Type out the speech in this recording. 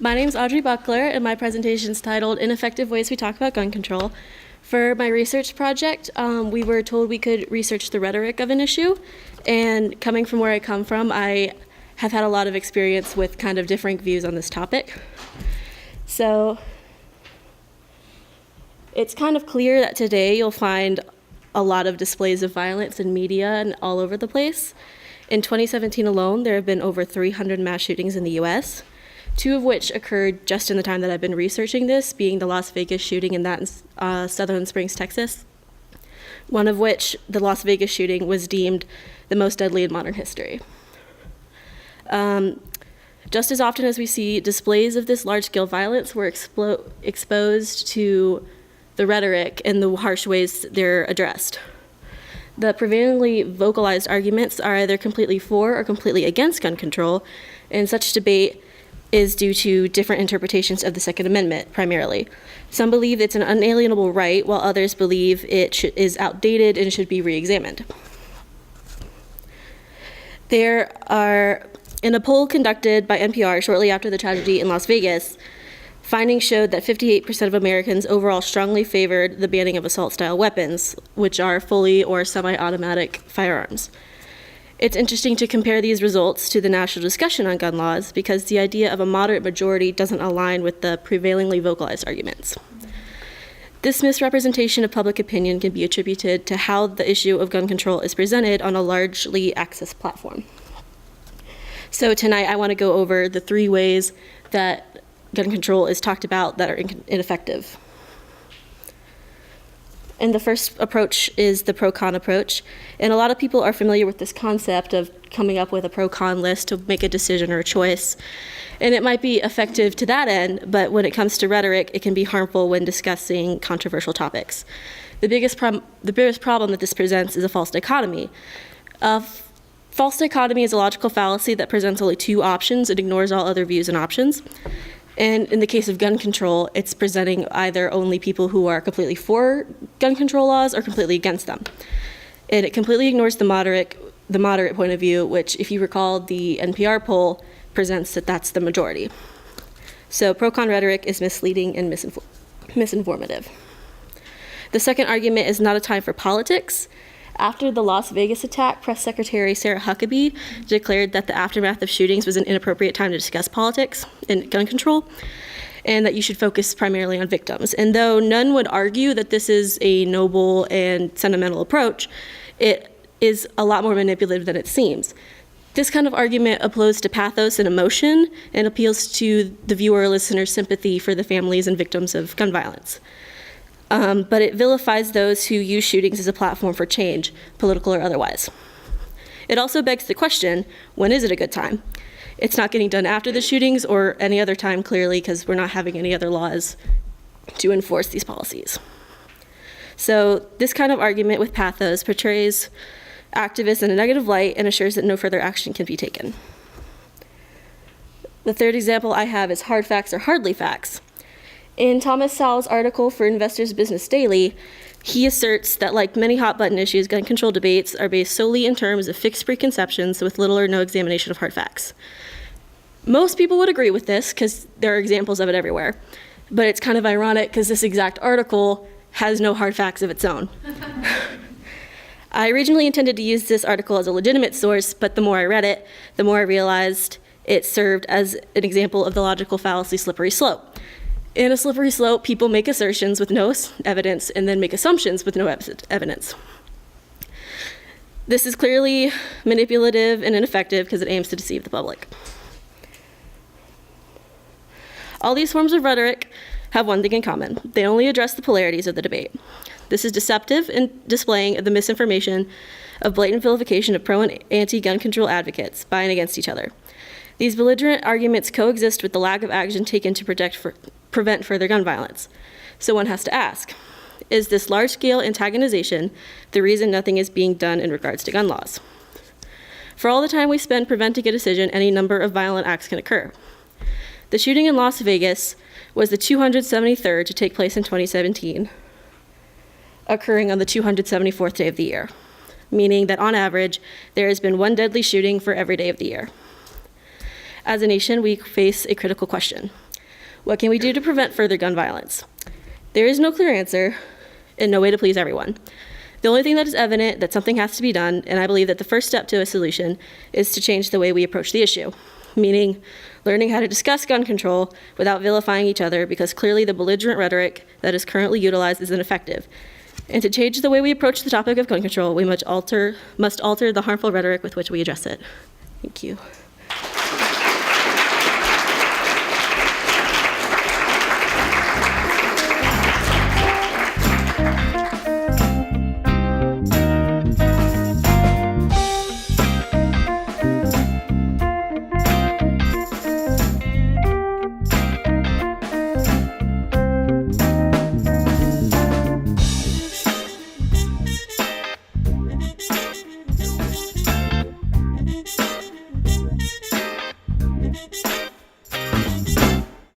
My name is Audrey Buckler, and my presentation is titled Ineffective Ways We Talk About Gun Control. For my research project, we were told we could research the rhetoric of an issue, and coming from where I come from, I have had a lot of experience with kind of differing views on this topic. So it's kind of clear that today you'll find a lot of displays of violence in media and all over the place. In 2017 alone, there have been over 300 mass shootings in the US, 2 of which occurred just in the time that I've been researching this, being the Las Vegas shooting and that in Sutherland Springs, Texas. One of which, the Las Vegas shooting, was deemed the most deadly in modern history. Just as often as we see displays of this large-scale violence, we're exposed to the rhetoric and the harsh ways they're addressed. The prevailingly vocalized arguments are either completely for or completely against gun control, and such debate is due to different interpretations of the Second Amendment, primarily. Some believe it's an unalienable right, while others believe it is outdated and should be re-examined. In a poll conducted by NPR shortly after the tragedy in Las Vegas, findings showed that 58% of Americans overall strongly favored the banning of assault-style weapons, which are fully or semi-automatic firearms. It's interesting to compare these results to the national discussion on gun laws because the idea of a moderate majority doesn't align with the prevailingly vocalized arguments. This misrepresentation of public opinion can be attributed to how the issue of gun control is presented on a largely accessed platform. So tonight I want to go over the 3 ways that gun control is talked about that are ineffective. And the first approach is the pro-con approach. And a lot of people are familiar with this concept of coming up with a pro-con list to make a decision or a choice. And it might be effective to that end, but when it comes to rhetoric, it can be harmful when discussing controversial topics. The biggest problem that this presents is a false dichotomy. False dichotomy is a logical fallacy that presents only 2 options and ignores all other views and options. And in the case of gun control, it's presenting either only people who are completely for gun control laws or completely against them. And it completely ignores the moderate point of view, which, if you recall, the NPR poll presents that that's the majority. So pro-con rhetoric is misleading and misinformative. The second argument is not a time for politics. After the Las Vegas attack, Press Secretary Sarah Huckabee declared that the aftermath of shootings was an inappropriate time to discuss politics and gun control, and that you should focus primarily on victims. And though none would argue that this is a noble and sentimental approach, it is a lot more manipulative than it seems. This kind of argument appeals to pathos and emotion and appeals to the viewer or listener's sympathy for the families and victims of gun violence. But it vilifies those who use shootings as a platform for change, political or otherwise. It also begs the question, when is it a good time? It's not getting done after the shootings or any other time, clearly, because we're not having any other laws to enforce these policies. So this kind of argument with pathos portrays activists in a negative light and assures that no further action can be taken. The third example I have is hard facts or hardly facts. In Thomas Sowell's article for Investor's Business Daily, he asserts that, like many hot-button issues, gun control debates are based solely in terms of fixed preconceptions with little or no examination of hard facts. Most people would agree with this because there are examples of it everywhere, but it's kind of ironic because this exact article has no hard facts of its own. I originally intended to use this article as a legitimate source, but the more I read it, the more I realized it served as an example of the logical fallacy slippery slope. In a slippery slope, people make assertions with no evidence and then make assumptions with no evidence. This is clearly manipulative and ineffective because it aims to deceive the public. All these forms of rhetoric have one thing in common. They only address the polarities of the debate. This is deceptive in displaying the misinformation of blatant vilification of pro and anti-gun control advocates by and against each other. These belligerent arguments coexist with the lack of action taken to prevent further gun violence. So one has to ask, is this large-scale antagonization the reason nothing is being done in regards to gun laws? For all the time we spend preventing a decision, any number of violent acts can occur. The shooting in Las Vegas was the 273rd to take place in 2017, occurring on the 274th day of the year, meaning that on average, there has been 1 deadly shooting for every day of the year. As a nation, we face a critical question. What can we do to prevent further gun violence? There is no clear answer and no way to please everyone. The only thing that is evident that something has to be done, and I believe that the first step to a solution, is to change the way we approach the issue, meaning learning how to discuss gun control without vilifying each other, because clearly the belligerent rhetoric that is currently utilized is ineffective. And to change the way we approach the topic of gun control, we must alter the harmful rhetoric with which we address it. Thank you.